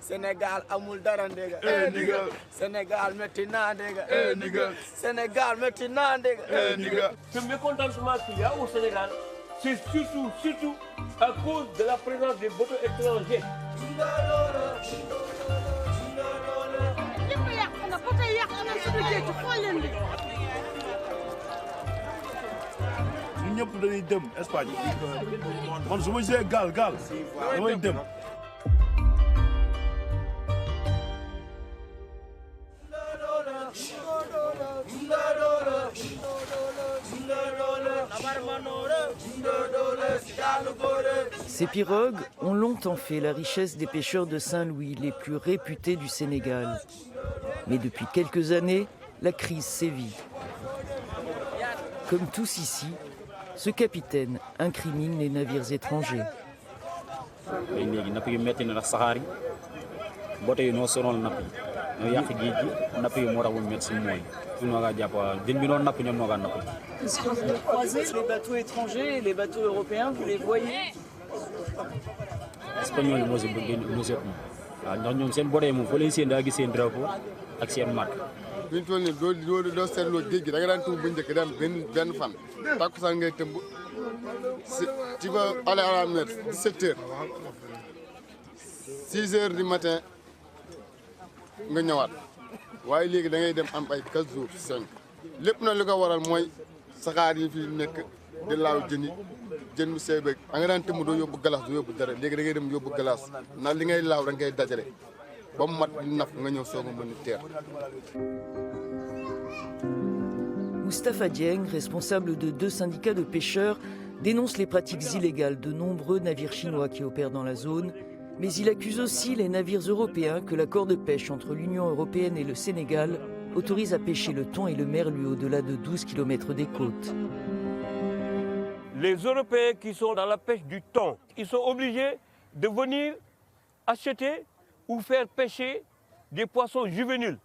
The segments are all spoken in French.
Sénégal amul dara ndega. Nigga. Sénégal metti na ndega. Nigga. Sénégal metti na ndega. Nigga. Ce mécontentement qu'il y a au Sénégal, c'est surtout à cause de la présence des bateaux étrangers. ñun ñëpp dañuy dem Espagne man su ma gisee gaal damay dem. Ces pirogues ont longtemps fait la richesse des pêcheurs de Saint-Louis, les plus réputés du Sénégal. Mais depuis quelques années, la crise sévit. Comme tous ici, ce capitaine incrimine les navires étrangers. Est-ce que vous croisez les bateaux étrangers et les bateaux européens, vous les voyez? bi ñu toll nii doo seetloo géej gi da nga daan tuub bu njëkk dem benn fan takkusaan ngay tëmb si tu vas aller à la mer 17 heures 6 heures du matin nga ñëwaat waaye léegi da ngay dem am ay 4 jours 5 lépp na li ko waral mooy saxaar yi fi nekk di laaw jën mu seey beeg da nga daan tëmb doo yóbbu galas doo yóbbu dara léegi da ngay dem yóbbu galas ndax li ngay laaw da ngay dajale ba mu mat naf nga ñëw soog a mën a teer. Moustapha Dieng, responsable de 2 syndicats de pêcheurs, dénonce les pratiques illégales de nombreux navires chinois qui opèrent dans la zone, mais il accuse aussi les navires européens que l'accord de pêche entre l'Union européenne et le Sénégal autorise à pêcher le thon et le merlu au-delà de 12 km des côtes. Les Européens qui sont dans la pêche du thon, ils sont obligés de venir acheter ou faire pêcher des poissons juvéniles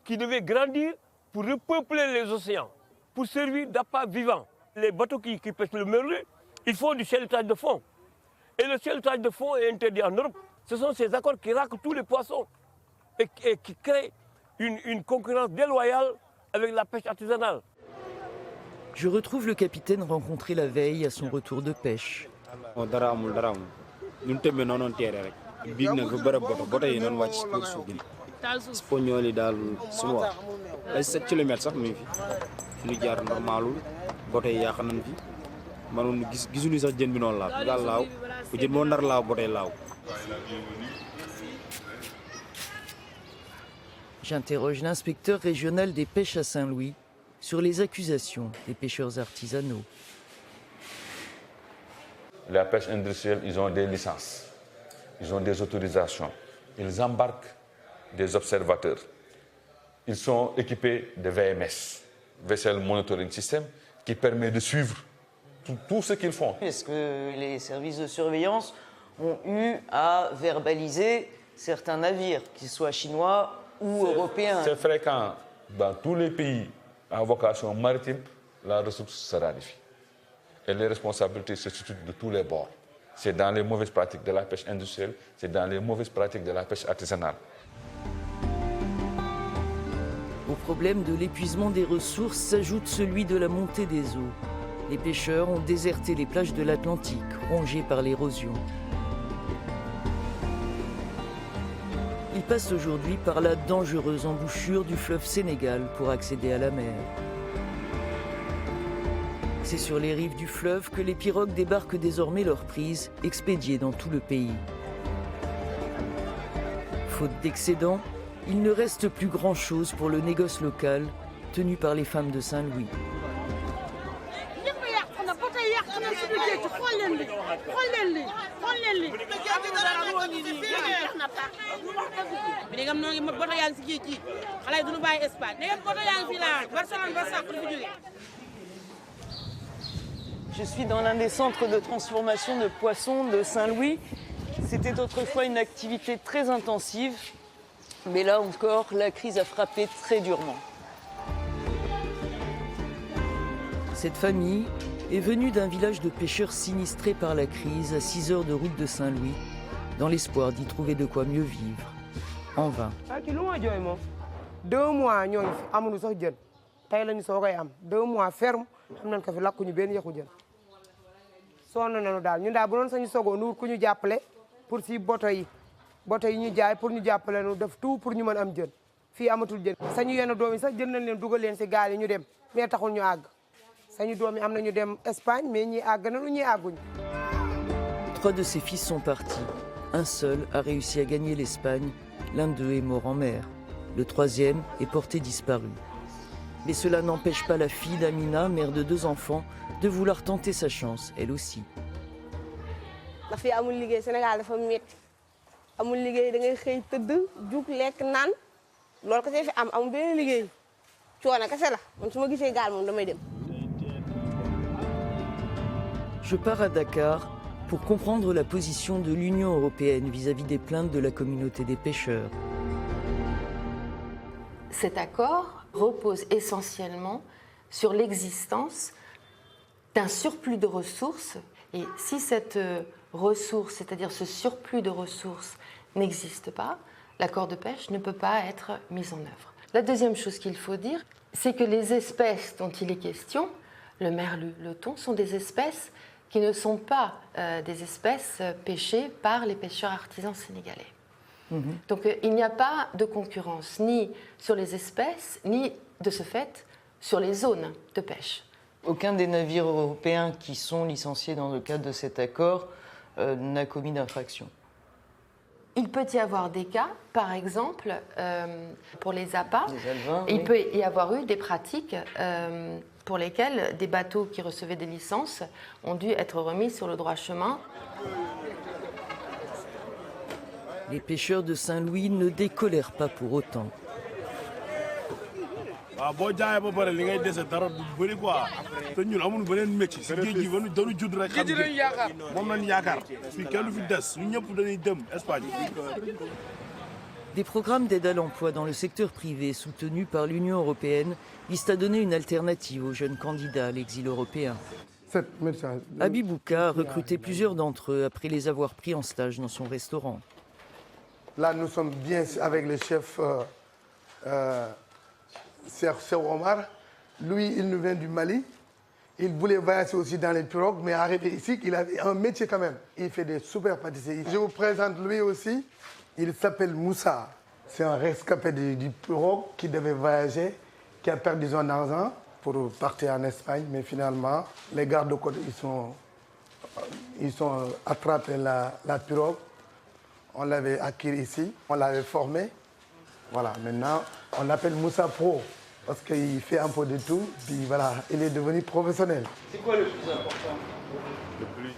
qui devaient grandir pour repeupler les océans, pour servir d'appât vivant. Les bateaux qui pêchent le merlu, ils font du chalutage de fond. Et le chalutage de fond est interdit en Europe. Ce sont ces accords qui raquent tous les poissons et qui créent une concurrence déloyale avec la pêche artisanale. Je retrouve le capitaine rencontré la veille à son retour de pêche. Espagnol yi daal suba ay 7 kilomètres sax mi fi ñu jaar normalul botay yàq nañ fi manoon gisuñu sax jën bi noonu laaw daal laaw bu jën moo nar laaw botay laaw. J'interroge l'inspecteur régional des pêches à Saint-Louis sur les accusations des pêcheurs artisanaux. La pêche industrielle, ils ont des licences, ils ont des autorisations, ils embarquent des observateurs. Ils sont équipés de VMS, Vessel Monitoring System, qui permet de suivre tout ce qu'ils font. Est-ce que les services de surveillance ont eu à verbaliser certains navires, qu'ils soient chinois ou européens? C'est fréquent dans tous les pays à vocation maritime, la ressource se raréfie. Et les responsabilités se situent de tous les bords. C'est dans les mauvaises pratiques de la pêche industrielle, c'est dans les mauvaises pratiques de la pêche artisanale. Au problème de l'épuisement des ressources s'ajoute celui de la montée des eaux. Les pêcheurs ont déserté les plages de l'Atlantique, rongées par l'érosion. Ils passent aujourd'hui par la dangereuse embouchure du fleuve Sénégal pour accéder à la mer. C'est sur les rives du fleuve que les pirogues débarquent désormais leurs prises, expédiées dans tout le pays. Faute d'excédent, il ne reste plus grand-chose pour le négoce local, tenu par les femmes de Saint-Louis. Je suis dans l'un des centres de transformation de poissons de Saint-Louis. C'était autrefois une activité très intensive, mais là encore, la crise a frappé très durement. Cette famille est venue d'un village de pêcheurs sinistrés par la crise à 6 heures de route de Saint-Louis, dans l'espoir d'y trouver de quoi mieux vivre. En vain. 2 mois ñoo ngi fi amuñu sax jën tey lañu soogay am 2 mois ferme xam nañ ko fi lakkuñu benn yëqu jën sonn nañu daal ñun daal bu doon sañu sogoo nu ku ñu jàppale pour si boto yi ñu jaay pour ñu jàppale nu def tout pour ñu mën am jën fii amatul jën sañu yenn doom yi sax jën nañ leen dugal leen si gaal yi ñu dem mais taxul ñu àgg sañu doom yi am nañu dem Espagne mais ñi àgg nañu ñi àgguñu. 3 de ses fils sont partis. Un seul a réussi à gagner l'Espagne. L'un d'eux est mort en mer. Le 3e est porté disparu. Mais cela n'empêche pas la fille d'Amina, mère de 2 enfants, de vouloir tenter sa chance, elle aussi. La fii amul liggéey Sénégal dafa metti amul liggéey da ngay xëy tëdd jug lekk naan loolu kese fi am amul benn liggéey coono kese la man su ma gisee gaal moom damay dem. Je pars à Dakar pour comprendre la position de l'Union européenne vis-à-vis des plaintes de la communauté des pêcheurs. Cet accord repose essentiellement sur l'existence d'un surplus de ressources. Et si cette ressource, c'est-à-dire ce surplus de ressources, n'existe pas, l'accord de pêche ne peut pas être mis en œuvre. La deuxième chose qu'il faut dire, c'est que les espèces dont il est question, le merlu, le thon, sont des espèces qui ne sont pas des espèces pêchées par les pêcheurs artisans sénégalais. Donc il n'y a pas de concurrence ni sur les espèces, ni de ce fait sur les zones de pêche. Aucun des navires européens qui sont licenciés dans le cadre de cet accord n'a commis d'infraction. Il peut y avoir des cas, par exemple, pour les appâts, il oui. peut y avoir eu des pratiques pour lesquelles des bateaux qui recevaient des licences ont dû être remis sur le droit chemin. Les pêcheurs de Saint-Louis ne décolèrent pas pour autant. waaw boo jaayee ba pare li ngay dese dara du bëri quoi te ñun amuñu beneen métier si géej gi dañu judd rek xam nga moom lañ yaakaar fii kenn du fi des ñun ñëpp dañuy dem Espagne. Des programmes d'aide à l'emploi dans le secteur privé soutenus par l'Union européenne visent à donner une alternative aux jeunes candidats à l'exil européen. Abibouka a recruté plusieurs d'entre eux après les avoir pris en stage dans son restaurant. Là, nous sommes bien avec le chef Cheikh Omar. Lui, il nous vient du Mali. Il voulait voyager aussi dans les pirogues, mais arrivé ici, il avait un métier quand même. Il fait des super pâtisseries. Je vous présente lui aussi. Il s'appelle Moussa. C'est un rescapé du pirogue qui devait voyager, qui a perdu son argent pour partir en Espagne. Mais finalement, les gardes-côtes, ils sont attrapés la pirogue. On l'avait acquis ici, on l'avait formé. Voilà, maintenant, on l'appelle Moussa Pro parce qu'il fait un peu de tout. Puis voilà, il est devenu professionnel. C'est quoi le plus important?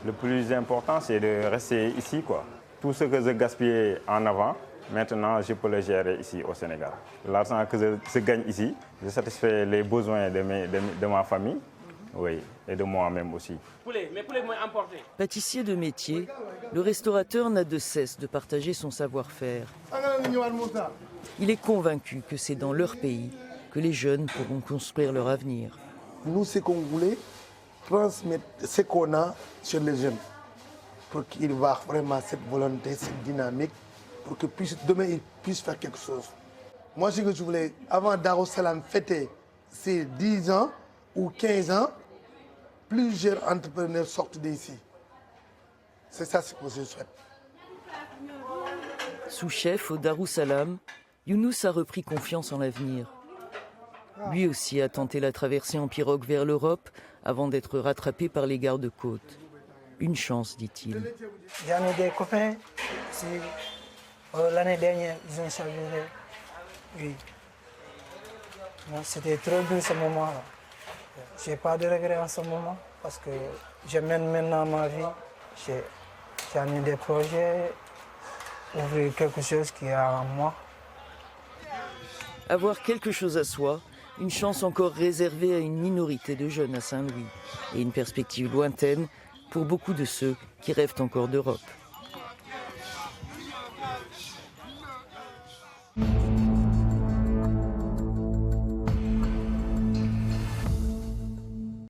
Le plus important, c'est de rester ici, quoi. Tout ce que je gaspillais en avant, maintenant, je peux le gérer ici au Sénégal. L'argent que je gagne ici, je satisfais les besoins de ma famille, oui, et de moi-même aussi. Pâtissier de métier, le restaurateur n'a de cesse de partager son savoir-faire. Il est convaincu que c'est dans leur pays que les jeunes pourront construire leur avenir. Nous, ce qu'on voulait, transmettre ce qu'on a sur les jeunes, pour qu'ils voient vraiment cette volonté, cette dynamique, pour que demain ils puissent faire quelque chose. Moi, ce que je voulais, avant Darussalam fêter ses 10 ans ou 15 ans, plusieurs entrepreneurs sortent d'ici. C'est ça ce que je souhaite. Sous-chef au Darussalam, Younous a repris confiance en l'avenir. Lui aussi a tenté la traversée en pirogue vers l'Europe avant d'être rattrapé par les gardes-côtes. Une chance, dit-il. J'en ai des copains. L'année dernière, ils ont chaviré. Oui. C'était trop dur ce moment-là. Je n'ai pas de regrets en ce moment parce que je mène maintenant ma vie. J'en ai des projets, ouvrir quelque chose qui est en moi. Avoir quelque chose à soi, une chance encore réservée à une minorité de jeunes à Saint-Louis et une perspective lointaine pour beaucoup de ceux qui rêvent encore d'Europe.